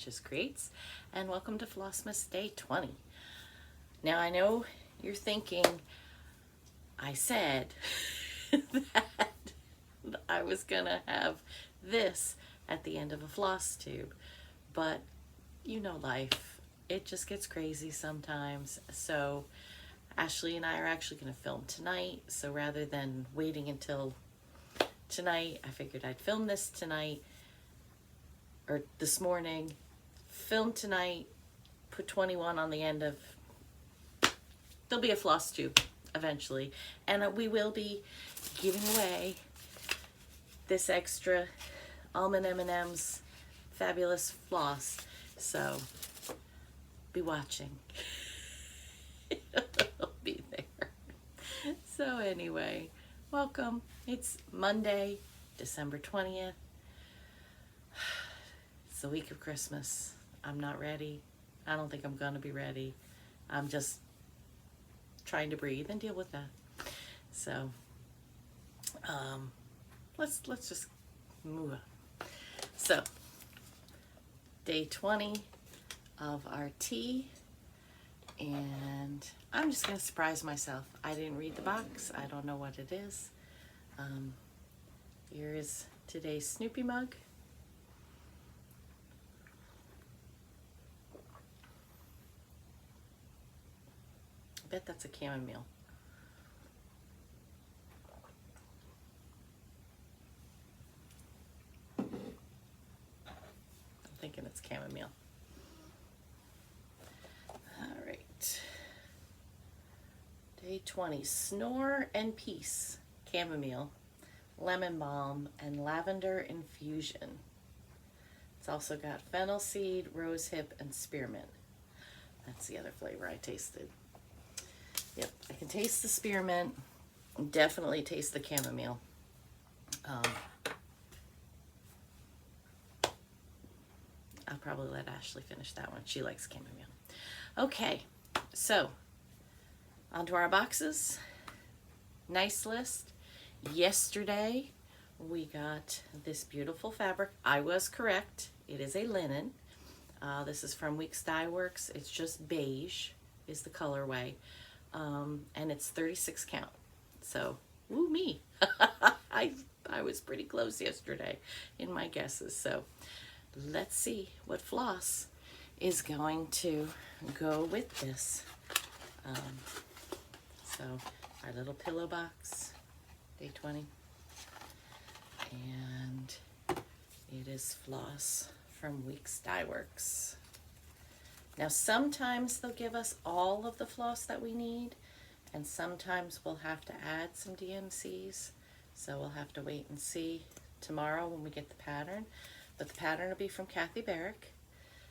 Precious Creates, and welcome to Flossmas Day 20. Now I know you're thinking, I said that I was gonna have this at the end of a floss tube, but you know life, it just gets crazy sometimes. So Ashley and I are actually gonna film tonight, so rather than waiting until tonight, I figured I'd film this tonight or this morning, film tonight, put 21 on the end of, there'll be a floss tube eventually, and we will be giving away this extra almond M&M's fabulous floss, so be watching. It'll be there. So anyway, welcome. It's Monday, December 20th. It's the week of Christmas. I'm not ready. I don't think I'm gonna be ready. I'm just trying to breathe and deal with that. So let's just move on. So day 20 of our tea, and I'm just gonna surprise myself. I didn't read the box. I don't know what it is. Here is today's Snoopy mug. I bet that's a chamomile. I'm thinking it's chamomile. All right. Day 20, Snore and Peace, chamomile, lemon balm, and lavender infusion. It's also got fennel seed, rosehip, and spearmint. That's the other flavor I tasted. Yep, I can taste the spearmint, definitely taste the chamomile. I'll probably let Ashley finish that one. She likes chamomile. Okay, so onto our boxes. Nice list. Yesterday we got this beautiful fabric. I was correct. It is a linen. This is from Weeks Dye Works. It's just beige is the colorway. And it's 36 count. So, woo me. I was pretty close yesterday in my guesses. So, let's see what floss is going to go with this. So, our little pillow box, day 20. And it is floss from Weeks Dye Works. Now, sometimes they'll give us all of the floss that we need, and sometimes we'll have to add some DMCs. So we'll have to wait and see tomorrow when we get the pattern. But the pattern will be from Kathy Barrick.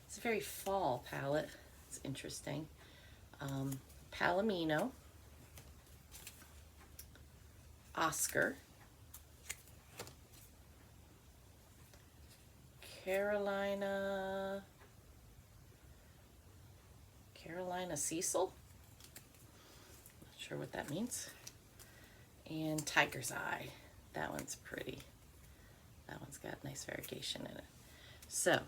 It's a very fall palette. It's interesting. Palomino, Oscar, Carolina Cecil, not sure what that means, and Tiger's Eye. That one's pretty. That one's got nice variegation in it. So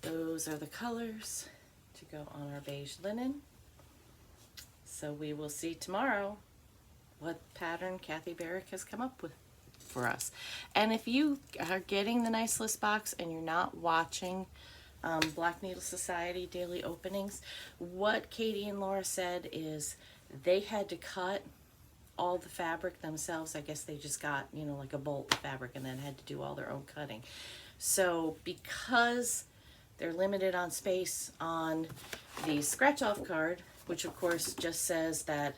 those are the colors to go on our beige linen. So we will see tomorrow what pattern Kathy Barrick has come up with for us. And if you are getting the Nice List box and you're not watching Black Needle Society daily openings, what Katie and Laura said is they had to cut all the fabric themselves. I guess they just got, you know, like a bolt of fabric and then had to do all their own cutting. So because they're limited on space on the scratch off card, which of course just says that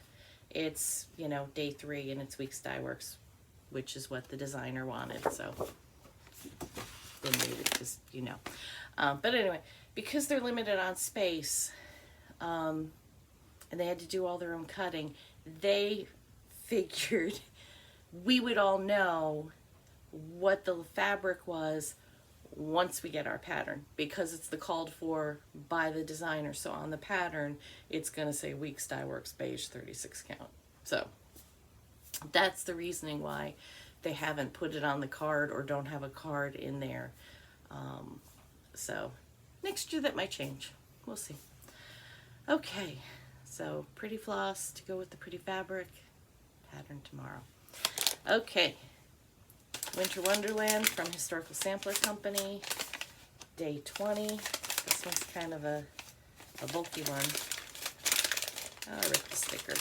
it's, you know, day 3 and it's Weeks Dye Works, which is what the designer wanted. So then made it just, you know. But anyway, because they're limited on space, and they had to do all their own cutting, they figured we would all know what the fabric was once we get our pattern, because it's the called for by the designer. So on the pattern, it's going to say Weeks Dye Works beige 36 count. So that's the reasoning why they haven't put it on the card or don't have a card in there. So next year that might change. We'll see. Okay, so pretty floss to go with the pretty fabric. Pattern tomorrow. Okay, Winter Wonderland from Historical Sampler Company, day 20. This one's kind of a bulky one. I'll rip the sticker.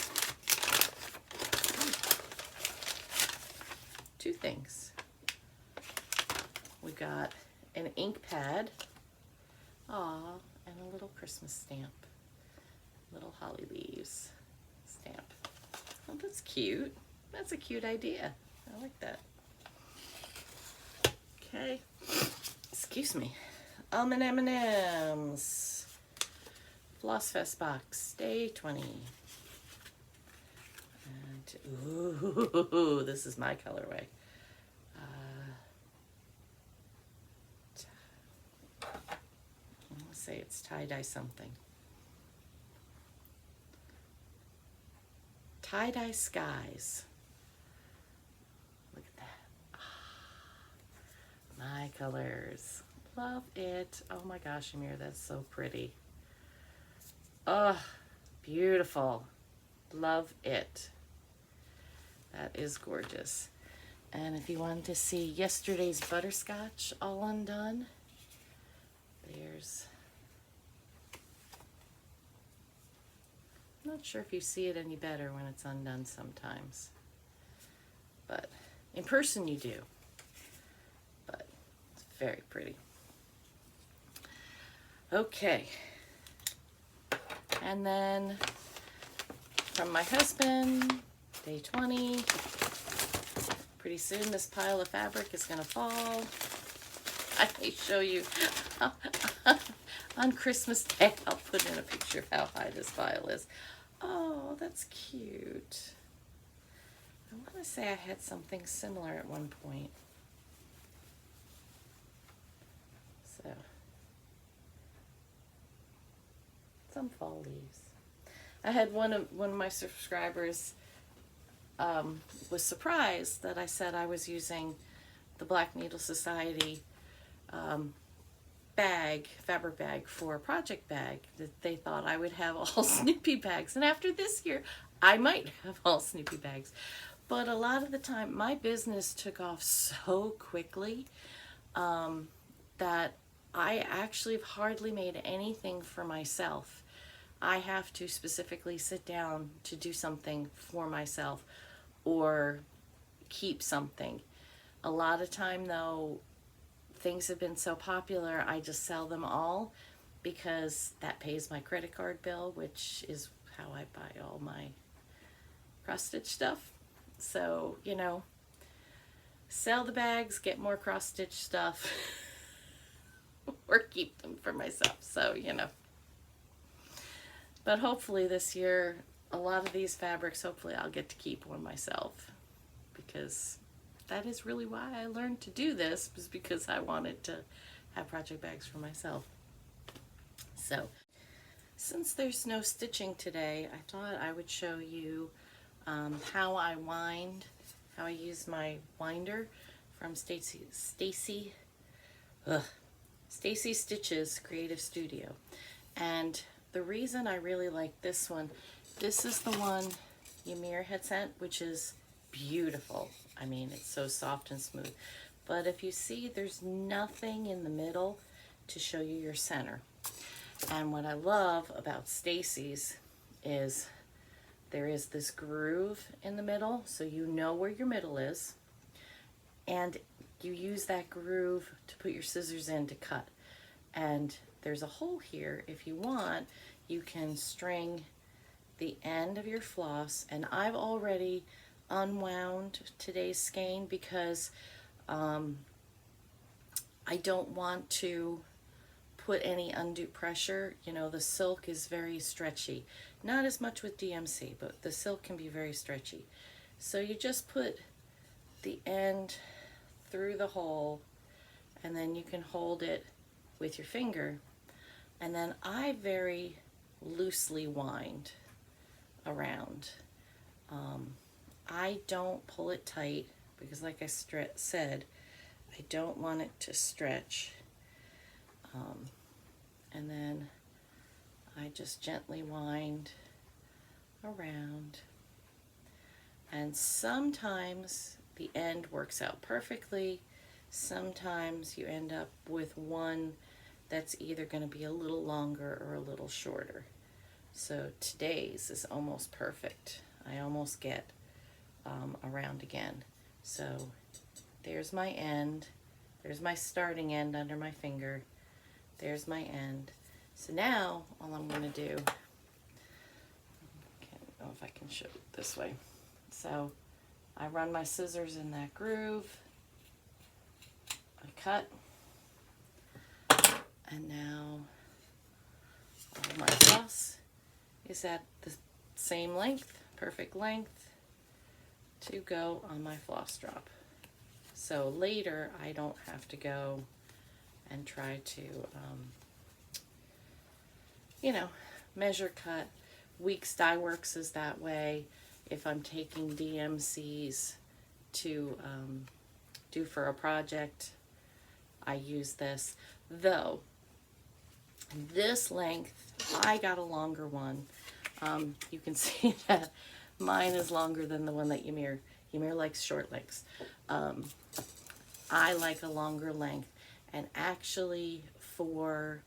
Two things. We got an ink pad. Aw, and a little Christmas stamp. Little holly leaves stamp. Oh, that's cute. That's a cute idea. I like that. Okay. Excuse me. Almond M&M's. Floss Fest box, day 20. And, ooh, this is my colorway. I'm gonna say it's tie-dye something. Tie-dye skies. Look at that. My colors. Love it. Oh my gosh, Amir, that's so pretty. Oh, beautiful. Love it. That is gorgeous. And if you wanted to see yesterday's butterscotch all undone, there's... I'm not sure if you see it any better when it's undone sometimes. But in person you do. But it's very pretty. Okay. And then from my husband, day 20. Pretty soon this pile of fabric is gonna fall. I may show you on Christmas Day. I'll put in a picture of how high this pile is. Oh, that's cute. I want to say I had something similar at one point. So, some fall leaves. I had one of my subscribers was surprised that I said I was using the Black Needle Society fabric bag for a project bag, that they thought I would have all Snoopy bags. And after this year, I might have all Snoopy bags. But a lot of the time, my business took off so quickly that I actually have hardly made anything for myself. I have to specifically sit down to do something for myself or keep something. A lot of time though, things have been so popular, I just sell them all because that pays my credit card bill, which is how I buy all my cross-stitch stuff. So, you know, sell the bags, get more cross-stitch stuff, or keep them for myself. So, you know. But hopefully this year, a lot of these fabrics, hopefully I'll get to keep one myself, because that is really why I learned to do this, was because I wanted to have project bags for myself. So, since there's no stitching today, I thought I would show you how I wind, how I use my winder from Stacy Stitches Creative Studio. And the reason I really like this one, this is the one Ymir had sent, which is beautiful. I mean, it's so soft and smooth. But if you see, there's nothing in the middle to show you your center. And what I love about Stacy's is there is this groove in the middle, so you know where your middle is. And you use that groove to put your scissors in to cut. And there's a hole here. If you want, you can string the end of your floss. And I've already unwound today's skein because I don't want to put any undue pressure. You know, the silk is very stretchy. Not as much with DMC, but the silk can be very stretchy. So you just put the end through the hole, and then you can hold it with your finger. And then I very loosely wind around. I don't pull it tight because, like I said, I don't want it to stretch. And then I just gently wind around, and sometimes the end works out perfectly. Sometimes you end up with one that's either going to be a little longer or a little shorter. So today's is almost perfect. I almost get around again. So there's my end. There's my starting end under my finger. There's my end. So now all I'm going to do, I don't know if I can show it this way. So I run my scissors in that groove. I cut. And now all my floss is at the same length, perfect length to go on my floss drop. So later I don't have to go and try to, measure cut. Weeks Dye Works is that way. If I'm taking DMCs to do for a project, I use this. Though, this length, I got a longer one. You can see that mine is longer than the one that Ymir likes short lengths. I like a longer length, and actually for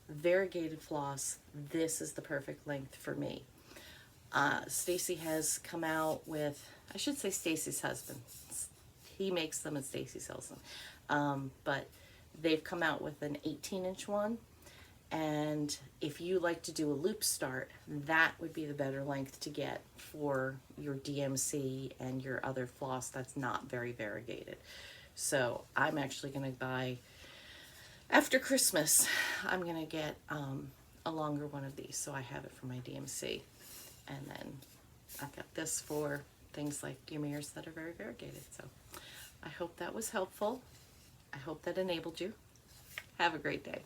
variegated floss, this is the perfect length for me. Stacy has come out with, I should say Stacy's husband. He makes them and Stacy sells them. But they've come out with an 18-inch one. And if you like to do a loop start, that would be the better length to get for your DMC and your other floss that's not very variegated. So I'm actually going to buy, after Christmas, I'm going to get a longer one of these, so I have it for my DMC. And then I've got this for things like Ymir's that are very variegated. So I hope that was helpful. I hope that enabled you. Have a great day.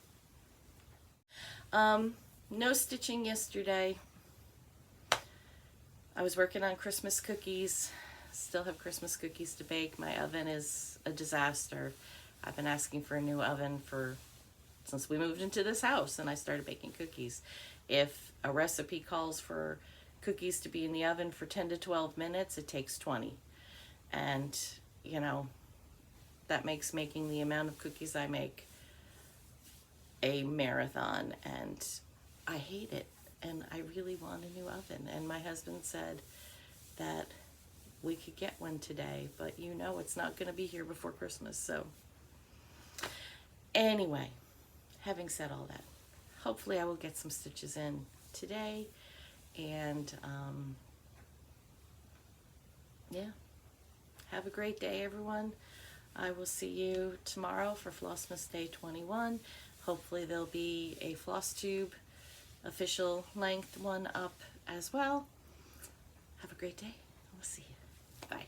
No stitching yesterday. I was working on Christmas cookies. Still have Christmas cookies to bake. My oven is a disaster. I've been asking for a new oven since we moved into this house and I started baking cookies. If a recipe calls for cookies to be in the oven for 10 to 12 minutes, it takes 20. And, that makes making the amount of cookies I make a marathon, and I hate it. And I really want a new oven. And my husband said that we could get one today, but it's not going to be here before Christmas. So anyway, having said all that, hopefully I will get some stitches in today. And yeah, have a great day, everyone. I will see you tomorrow for Flossmas Day 21. Hopefully there'll be a floss tube official length one up as well. Have a great day. We'll see you. Bye.